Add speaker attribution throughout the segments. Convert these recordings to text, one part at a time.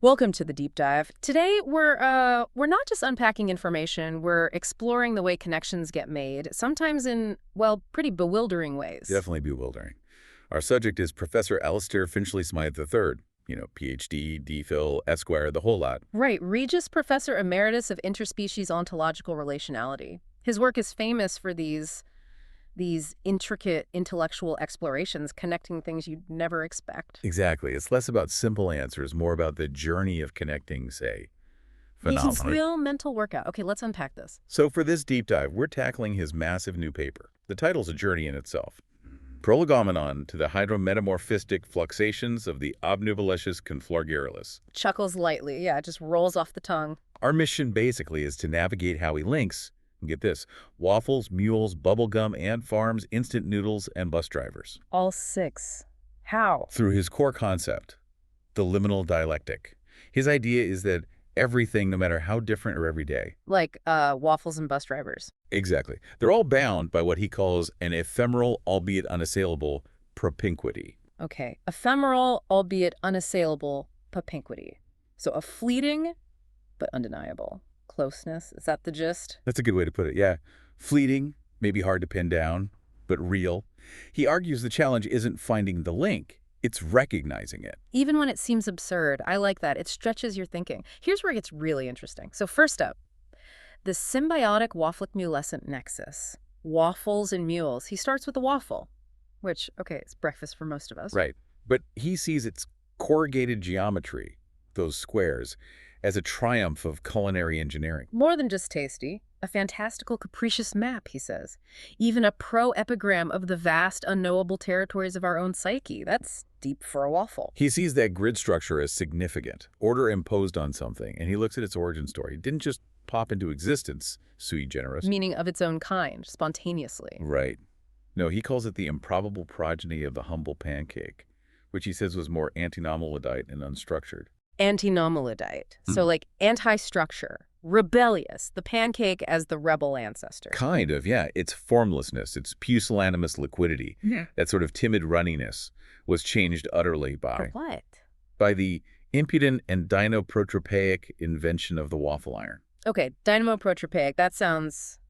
Speaker 1: Welcome to the deep dive. Today we're not just unpacking information, we're exploring the way connections get made, sometimes in, well, pretty bewildering ways.
Speaker 2: Definitely bewildering. Our subject is Professor Alistair Finchley Smythe III. PhD, DPhil, Esquire, the whole lot.
Speaker 1: Right, Regius Professor Emeritus of Interspecies Ontological Relationality. His work is famous for these intricate intellectual explorations connecting things you'd never expect.
Speaker 2: Exactly. It's less about simple answers, more about the journey of connecting, say, phenomena.
Speaker 1: It's real mental workout. Okay, let's unpack this.
Speaker 2: So for this deep dive, we're tackling his massive new paper. The title's a journey in itself. Prolegomenon to the hydrometamorphistic fluxations of the obnubilicious conflageralis.
Speaker 1: Chuckles lightly. Yeah, it just rolls off the tongue.
Speaker 2: Our mission basically is to navigate how he links, and get this, waffles, mules, bubblegum, ant farms, instant noodles, and bus drivers.
Speaker 1: All six. How?
Speaker 2: Through his core concept, the liminal dialectic. His idea is that everything, no matter how different or everyday.
Speaker 1: Like waffles and bus drivers.
Speaker 2: Exactly. They're all bound by what he calls an ephemeral, albeit unassailable, propinquity.
Speaker 1: Okay, ephemeral, albeit unassailable, propinquity. So a fleeting, but undeniable closeness. Is that the gist?
Speaker 2: That's a good way to put it, yeah. Fleeting, maybe hard to pin down, but real. He argues the challenge isn't finding the link, it's recognizing it.
Speaker 1: Even when it seems absurd, I like that. It stretches your thinking. Here's where it gets really interesting. So first up, the symbiotic wafflic-mulescent nexus. Waffles and mules. He starts with the waffle, which, okay, it's breakfast for most of us.
Speaker 2: Right. But he sees its corrugated geometry, those squares, as a triumph of culinary engineering.
Speaker 1: More than just tasty. A fantastical, capricious map, he says. Even a pro-epigram of the vast, unknowable territories of our own psyche. That's deep for a waffle.
Speaker 2: He sees that grid structure as significant, order imposed on something, and he looks at its origin story. It didn't just pop into existence, sui generis.
Speaker 1: Meaning of its own kind, spontaneously.
Speaker 2: Right. No, he calls it the improbable progeny of the humble pancake, which he says was more antinomalidite and unstructured.
Speaker 1: Antinomalidite. So like anti-structure. Rebellious, the pancake as the rebel ancestor.
Speaker 2: Kind of, yeah. Its formlessness, its pusillanimous liquidity, that sort of timid runniness, was changed utterly
Speaker 1: For what?
Speaker 2: by the impudent and dinoprotropaic invention of the waffle iron.
Speaker 1: Okay, dynamo-protropaic, that sounds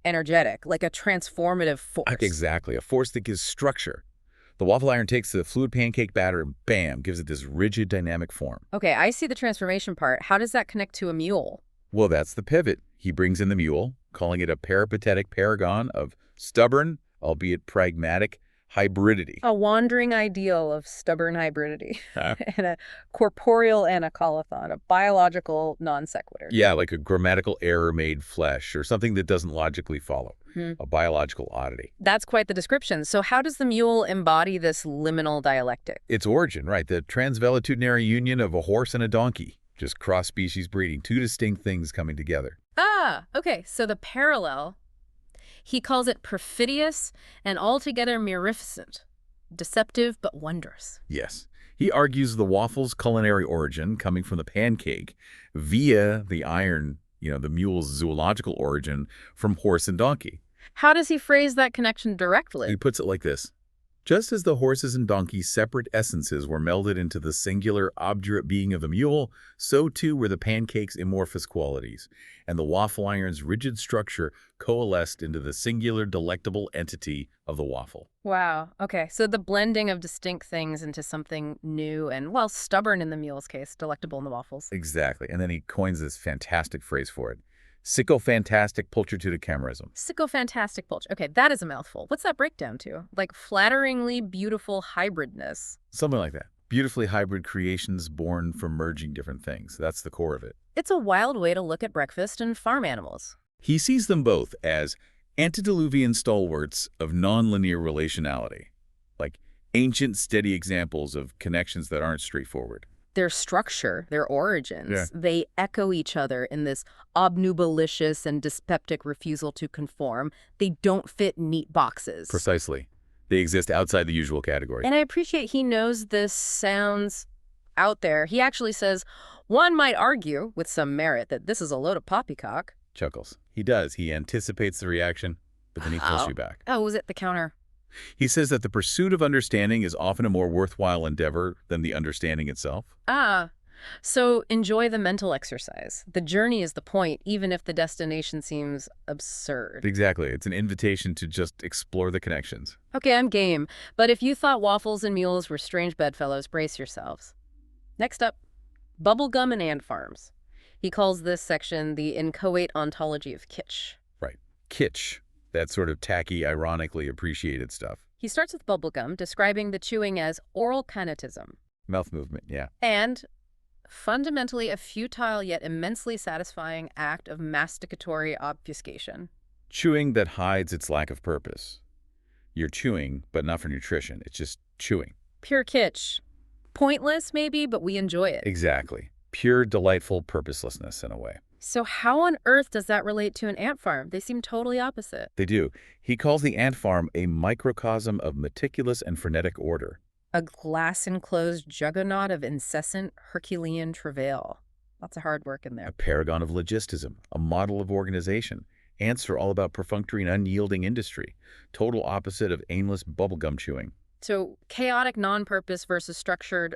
Speaker 1: energetic, like a transformative force.
Speaker 2: Exactly, a force that gives structure. The waffle iron takes the fluid pancake batter and bam, gives it this rigid dynamic form.
Speaker 1: Okay, I see the transformation part. How does that connect to a mule?
Speaker 2: Well, that's the pivot. He brings in the mule, calling it a peripatetic paragon of stubborn, albeit pragmatic, hybridity.
Speaker 1: A wandering ideal of stubborn hybridity. And a corporeal anacolathon, a biological non sequitur.
Speaker 2: Yeah, like a grammatical error made flesh, or something that doesn't logically follow. A biological oddity.
Speaker 1: That's quite the description. So how does the mule embody this liminal dialectic?
Speaker 2: Its origin, right, the transvelatudinary union of a horse and a donkey. Just cross-species breeding, two distinct things coming together.
Speaker 1: Ah, okay, so the parallel, he calls it perfidious and altogether mirificent, deceptive but wondrous.
Speaker 2: Yes. He argues the waffle's culinary origin coming from the pancake via the iron, the mule's zoological origin from horse and donkey.
Speaker 1: How does he phrase that connection directly?
Speaker 2: He puts it like this. Just as the horses and donkeys' separate essences were melded into the singular, obdurate being of the mule, so too were the pancake's amorphous qualities, and the waffle iron's rigid structure coalesced into the singular, delectable entity of the waffle.
Speaker 1: Wow. Okay, so the blending of distinct things into something new and, well, stubborn in the mule's case, delectable in the waffles.
Speaker 2: Exactly. And then he coins this fantastic phrase for it. Sycophantastic pulchritudicamerism.
Speaker 1: Sycophantastic pulch. Okay, that is a mouthful. What's that breakdown to? Like flatteringly beautiful hybridness.
Speaker 2: Something like that. Beautifully hybrid creations born from merging different things. That's the core of it.
Speaker 1: It's a wild way to look at breakfast and farm animals.
Speaker 2: He sees them both as antediluvian stalwarts of nonlinear relationality, like ancient, steady examples of connections that aren't straightforward.
Speaker 1: Their structure, their origins, they echo each other in this obnubilicious and dyspeptic refusal to conform. They don't fit neat boxes.
Speaker 2: Precisely. They exist outside the usual category.
Speaker 1: And I appreciate he knows this sounds out there. He actually says, one might argue, with some merit, that this is a load of poppycock.
Speaker 2: Chuckles. He does. He anticipates the reaction, but then he pulls you back.
Speaker 1: Oh, was it the counter?
Speaker 2: He says that the pursuit of understanding is often a more worthwhile endeavor than the understanding itself.
Speaker 1: Ah, So enjoy the mental exercise. The journey is the point, even if the destination seems absurd.
Speaker 2: Exactly. It's an invitation to just explore the connections.
Speaker 1: Okay, I'm game. But if you thought waffles and mules were strange bedfellows, brace yourselves. Next up, bubblegum and ant farms. He calls this section the inchoate ontology of kitsch.
Speaker 2: Right. Kitsch. That sort of tacky, ironically appreciated stuff.
Speaker 1: He starts with bubblegum, describing the chewing as oral kinetism.
Speaker 2: Mouth movement, yeah.
Speaker 1: And fundamentally a futile yet immensely satisfying act of masticatory obfuscation.
Speaker 2: Chewing that hides its lack of purpose. You're chewing, but not for nutrition. It's just chewing.
Speaker 1: Pure kitsch. Pointless, maybe, but we enjoy it.
Speaker 2: Exactly. Pure, delightful purposelessness in a way.
Speaker 1: So how on earth does that relate to an ant farm? They seem totally opposite.
Speaker 2: They do. He calls the ant farm a microcosm of meticulous and frenetic order.
Speaker 1: A glass-enclosed juggernaut of incessant Herculean travail. Lots of hard work in there.
Speaker 2: A paragon of logisticism, a model of organization. Ants are all about perfunctory and unyielding industry. Total opposite of aimless bubblegum chewing.
Speaker 1: So chaotic non-purpose versus structured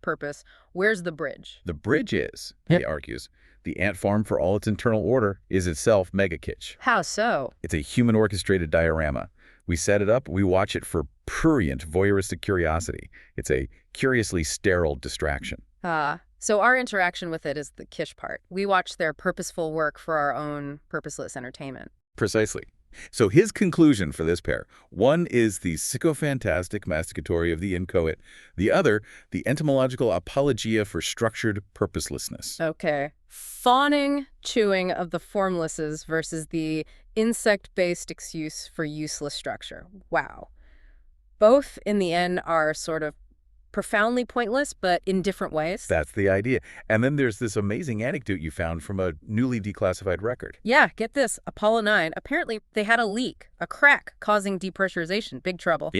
Speaker 1: purpose. Where's the bridge?
Speaker 2: The bridge is, he argues, the ant farm for all its internal order is itself mega kitsch.
Speaker 1: How so?
Speaker 2: It's a human-orchestrated diorama. We set it up, we watch it for prurient voyeuristic curiosity. It's a curiously sterile distraction.
Speaker 1: So our interaction with it is the kitsch part. We watch their purposeful work for our own purposeless entertainment.
Speaker 2: Precisely. So his conclusion for this pair, one is the sycophantastic masticatory of the inchoate, the other, the entomological apologia for structured purposelessness.
Speaker 1: Okay. Fawning chewing of the formlesses versus the insect-based excuse for useless structure. Wow. Both, in the end, are sort of profoundly pointless, but in different ways.
Speaker 2: That's the idea. And then there's this amazing anecdote you found from a newly declassified record.
Speaker 1: Yeah, get this. Apollo 9, apparently they had a leak, a crack causing depressurization. Big trouble.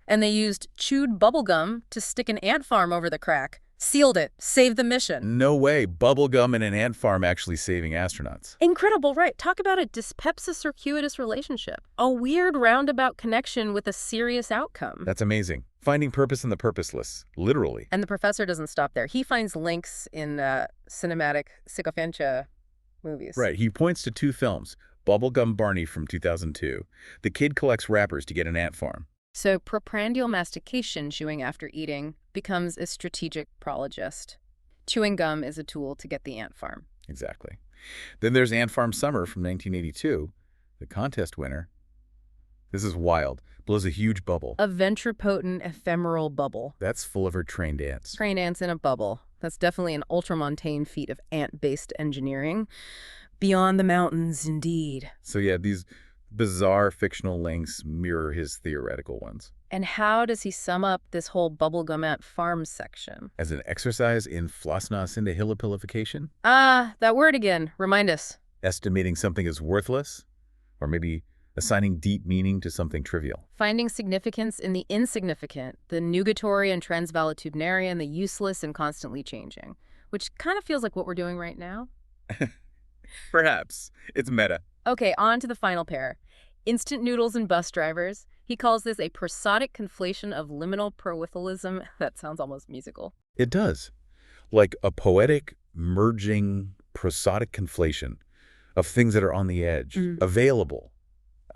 Speaker 1: And they used chewed bubblegum to stick an ant farm over the crack. Sealed it. Saved the mission.
Speaker 2: No way. Bubblegum and an ant farm actually saving astronauts.
Speaker 1: Incredible, right? Talk about a dyspepsia-circuitous relationship. A weird roundabout connection with a serious outcome.
Speaker 2: That's amazing. Finding purpose in the purposeless, literally.
Speaker 1: And the professor doesn't stop there. He finds links in cinematic sycophantia movies.
Speaker 2: Right. He points to two films, Bubblegum Barney from 2002. The kid collects wrappers to get an ant farm.
Speaker 1: So proprandial mastication, chewing after eating, becomes a strategic prologist. Chewing gum is a tool to get the ant farm.
Speaker 2: Exactly. Then there's Ant Farm Summer from 1982, the contest winner. This is wild. Blows a huge bubble.
Speaker 1: A ventripotent ephemeral bubble.
Speaker 2: That's full of her trained ants.
Speaker 1: Trained ants in a bubble. That's definitely an ultramontane feat of ant-based engineering. Beyond the mountains, indeed.
Speaker 2: So yeah, these bizarre fictional links mirror his theoretical ones.
Speaker 1: And how does he sum up this whole bubblegum ant farm section?
Speaker 2: As an exercise in flossnosinahilipilification?
Speaker 1: That word again. Remind us.
Speaker 2: Estimating something as worthless? Or maybe assigning deep meaning to something trivial.
Speaker 1: Finding significance in the insignificant, the nugatory and transvaletudinarian, the useless and constantly changing, which kind of feels like what we're doing right now.
Speaker 2: Perhaps. It's meta.
Speaker 1: Okay, on to the final pair. Instant noodles and bus drivers. He calls this a prosodic conflation of liminal proethalism. That sounds almost musical.
Speaker 2: It does. Like a poetic, merging, prosodic conflation of things that are on the edge, available.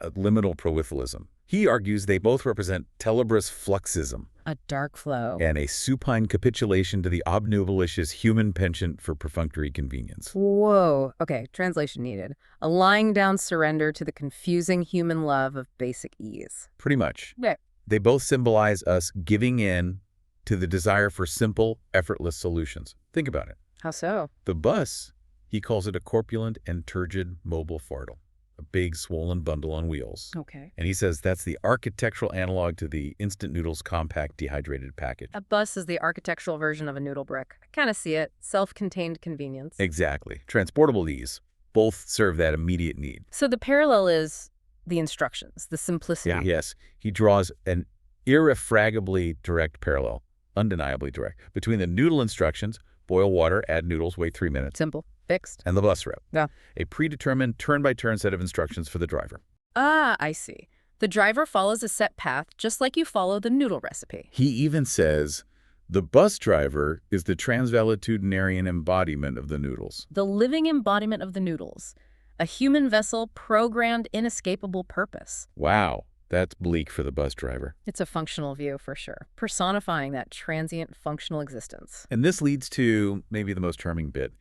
Speaker 2: Liminal proethalism. He argues they both represent tenebrous fluxism.
Speaker 1: A dark flow.
Speaker 2: And a supine capitulation to the obnubilicious human penchant for perfunctory convenience.
Speaker 1: Whoa. Okay, translation needed. A lying down surrender to the confusing human love of basic ease.
Speaker 2: Pretty much.
Speaker 1: Yeah.
Speaker 2: They both symbolize us giving in to the desire for simple, effortless solutions. Think about it.
Speaker 1: How so?
Speaker 2: The bus, he calls it a corpulent and turgid mobile fardel. A big swollen bundle on wheels.
Speaker 1: Okay.
Speaker 2: And he says that's the architectural analog to the instant noodles compact dehydrated package.
Speaker 1: A bus is the architectural version of a noodle brick. I kind of see it. Self-contained convenience.
Speaker 2: Exactly. Transportable ease. Both serve that immediate need.
Speaker 1: So the parallel is the instructions, the simplicity.
Speaker 2: Yeah. Yes. He draws an irrefragably direct parallel, undeniably direct, between the noodle instructions, boil water, add noodles, wait 3 minutes.
Speaker 1: Simple. Fixed.
Speaker 2: And the bus route.
Speaker 1: Yeah.
Speaker 2: A predetermined turn-by-turn set of instructions for the driver.
Speaker 1: I see. The driver follows a set path just like you follow the noodle recipe.
Speaker 2: He even says The bus driver is the transvaletudinarian embodiment of the noodles.
Speaker 1: The living embodiment of the noodles. A human vessel programmed inescapable purpose.
Speaker 2: Wow, that's bleak for the bus driver.
Speaker 1: It's a functional view for sure, personifying that transient functional existence.
Speaker 2: And this leads to maybe the most charming bit.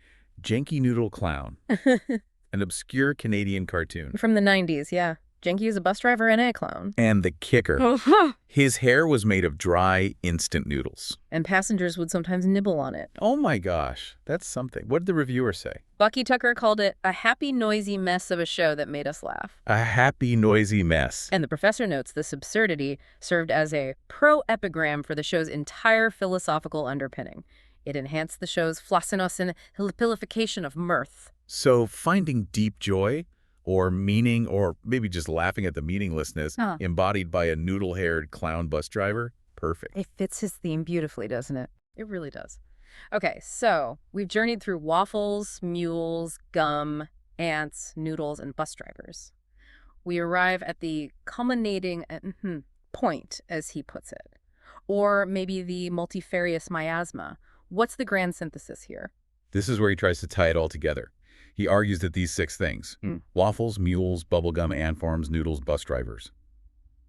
Speaker 2: Janky Noodle Clown, an obscure Canadian cartoon.
Speaker 1: From the 90s, yeah. Janky is a bus driver and a clown.
Speaker 2: And the kicker, his hair was made of dry, instant noodles.
Speaker 1: And passengers would sometimes nibble on it.
Speaker 2: Oh my gosh, that's something. What did the reviewer say?
Speaker 1: Bucky Tucker called it a happy, noisy mess of a show that made us laugh.
Speaker 2: A happy, noisy mess.
Speaker 1: And the professor notes this absurdity served as a pro-epigram for the show's entire philosophical underpinning. It enhanced the show's flossiness and hilipilification of mirth.
Speaker 2: So finding deep joy or meaning, or maybe just laughing at the meaninglessness embodied by a noodle-haired clown bus driver, perfect.
Speaker 1: It fits his theme beautifully, doesn't it? It really does. Okay, so we've journeyed through waffles, mules, gum, ants, noodles, and bus drivers. We arrive at the culminating point, as he puts it. Or maybe the multifarious miasma. What's the grand synthesis here?
Speaker 2: This is where he tries to tie it all together. He argues that these 6 things, waffles, mules, bubblegum, ant-farms, noodles, bus drivers,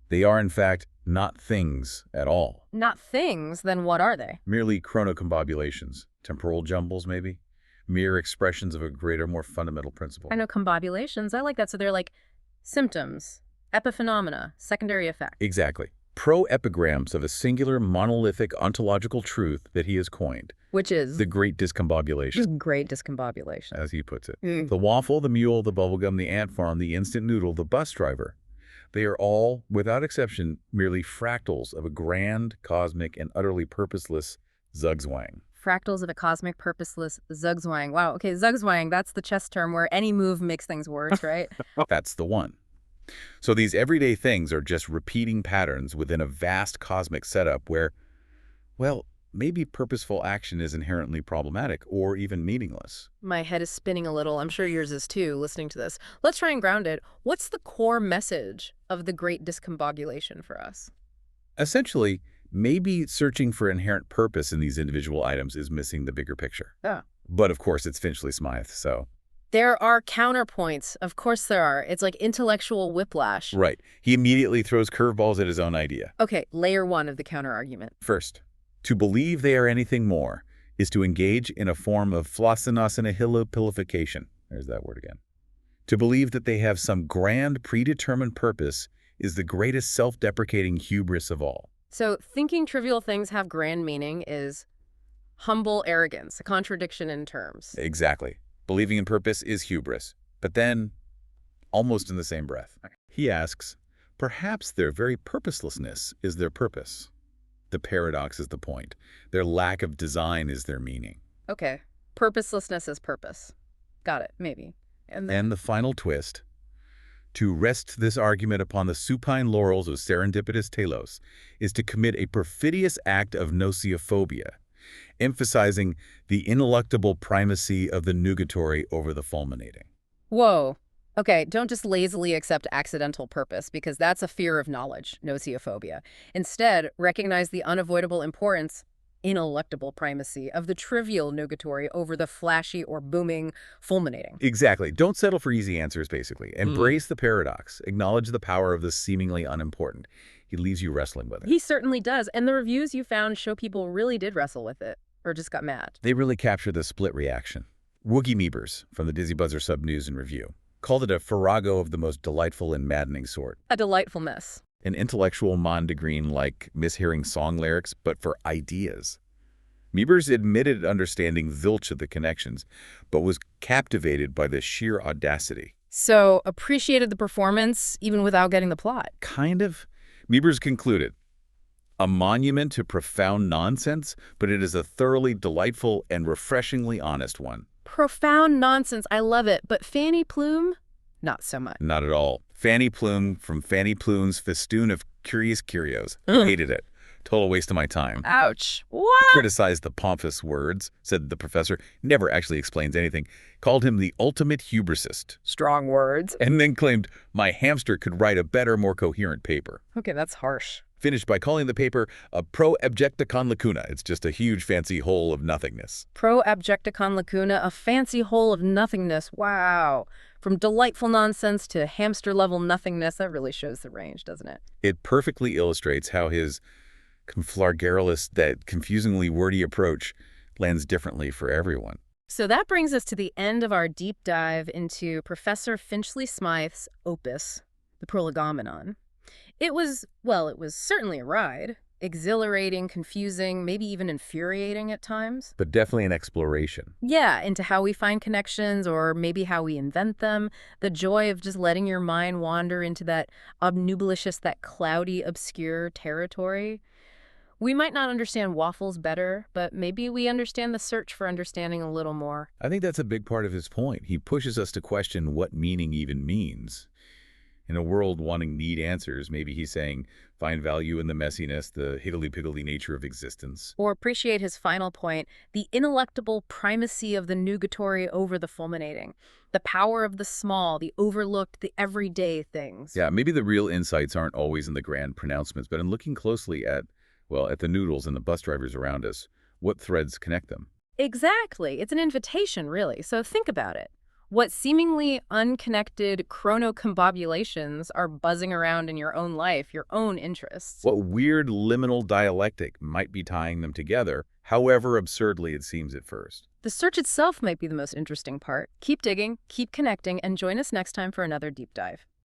Speaker 2: they are in fact not things at all.
Speaker 1: Not things? Then what are they?
Speaker 2: Merely chronocombobulations, temporal jumbles maybe, mere expressions of a greater, more fundamental principle.
Speaker 1: I know combobulations. I like that. So they're like symptoms, epiphenomena, secondary effects.
Speaker 2: Exactly. Pro-epigrams of a singular monolithic ontological truth that he has coined.
Speaker 1: Which is?
Speaker 2: The Great Discombobulation.
Speaker 1: Great Discombobulation.
Speaker 2: As he puts it. The waffle, the mule, the bubblegum, the ant farm, the instant noodle, the bus driver. They are all, without exception, merely fractals of a grand, cosmic, and utterly purposeless zugzwang.
Speaker 1: Fractals of a cosmic, purposeless zugzwang. Wow, okay, zugzwang, that's the chess term where any move makes things worse, right?
Speaker 2: That's the one. So these everyday things are just repeating patterns within a vast cosmic setup where, well, maybe purposeful action is inherently problematic or even meaningless.
Speaker 1: My head is spinning a little. I'm sure yours is too, listening to this. Let's try and ground it. What's the core message of the Great Discombobulation for us?
Speaker 2: Essentially, maybe searching for inherent purpose in these individual items is missing the bigger picture.
Speaker 1: Yeah.
Speaker 2: But of course, it's Finchley Smythe, so...
Speaker 1: There are counterpoints. Of course there are. It's like intellectual whiplash.
Speaker 2: Right. He immediately throws curveballs at his own idea.
Speaker 1: Okay, layer 1 of the counterargument.
Speaker 2: First, to believe they are anything more is to engage in a form of flossinasana hilipilification. There's that word again. To believe that they have some grand predetermined purpose is the greatest self-deprecating hubris of all.
Speaker 1: So thinking trivial things have grand meaning is humble arrogance, a contradiction in terms.
Speaker 2: Exactly. Believing in purpose is hubris. But then, almost in the same breath, he asks, perhaps their very purposelessness is their purpose. The paradox is the point. Their lack of design is their meaning.
Speaker 1: Okay. Purposelessness is purpose. Got it, maybe.
Speaker 2: And the final twist. To rest this argument upon the supine laurels of serendipitous telos is to commit a perfidious act of noceophobia, emphasizing the ineluctable primacy of the nugatory over the fulminating.
Speaker 1: Whoa. Okay, don't just lazily accept accidental purpose, because that's a fear of knowledge, noceophobia. Instead, recognize the unavoidable importance, ineluctable primacy, of the trivial nugatory over the flashy or booming fulminating.
Speaker 2: Exactly. Don't settle for easy answers, basically. Embrace the paradox. Acknowledge the power of the seemingly unimportant. He leaves you wrestling with it.
Speaker 1: He certainly does, and the reviews you found show people really did wrestle with it, or just got mad.
Speaker 2: They really capture the split reaction. Woogie Meebers from the Dizzy Buzzer Sub News and Review called it a farrago of the most delightful and maddening sort.
Speaker 1: A delightful mess.
Speaker 2: An intellectual mondegreen like mishearing song lyrics, but for ideas. Meebers admitted understanding zilch of the connections, but was captivated by the sheer audacity.
Speaker 1: So, appreciated the performance, even without getting the plot.
Speaker 2: Kind of. Meebers concluded, a monument to profound nonsense, but it is a thoroughly delightful and refreshingly honest one.
Speaker 1: Profound nonsense, I love it, but Fanny Plume? Not so much.
Speaker 2: Not at all. Fanny Plume from Fanny Plume's festoon of curious curios. Hated it. Total waste of my time.
Speaker 1: Ouch. What?
Speaker 2: Criticized the pompous words, said the professor, never actually explains anything, called him the ultimate hubrisist.
Speaker 1: Strong words.
Speaker 2: And then claimed my hamster could write a better, more coherent paper.
Speaker 1: Okay, that's harsh.
Speaker 2: finished by calling the paper a pro abjecticon lacuna. It's just a huge fancy hole of nothingness.
Speaker 1: Pro abjecticon lacuna, a fancy hole of nothingness. Wow. From delightful nonsense to hamster-level nothingness, that really shows the range, doesn't it?
Speaker 2: It perfectly illustrates how his conflargarulus, that confusingly wordy approach, lands differently for everyone.
Speaker 1: So that brings us to the end of our deep dive into Professor Finchley Smythe's opus, the Prolegomenon. It was certainly a ride. Exhilarating, confusing, maybe even infuriating at times.
Speaker 2: But definitely an exploration.
Speaker 1: Yeah, into how we find connections or maybe how we invent them. The joy of just letting your mind wander into that obnubulicious, that cloudy, obscure territory. We might not understand waffles better, but maybe we understand the search for understanding a little more.
Speaker 2: I think that's a big part of his point. He pushes us to question what meaning even means. In a world wanting neat answers, maybe he's saying, find value in the messiness, the higgledy-piggledy nature of existence.
Speaker 1: Or appreciate his final point, the ineluctable primacy of the nugatory over the fulminating. The power of the small, the overlooked, the everyday things.
Speaker 2: Yeah, maybe the real insights aren't always in the grand pronouncements, but in looking closely at the noodles and the bus drivers around us. What threads connect them?
Speaker 1: Exactly. It's an invitation, really. So think about it. What seemingly unconnected chronocombobulations are buzzing around in your own life, your own interests?
Speaker 2: What weird liminal dialectic might be tying them together, however absurdly it seems at first?
Speaker 1: The search itself might be the most interesting part. Keep digging, keep connecting, and join us next time for another deep dive.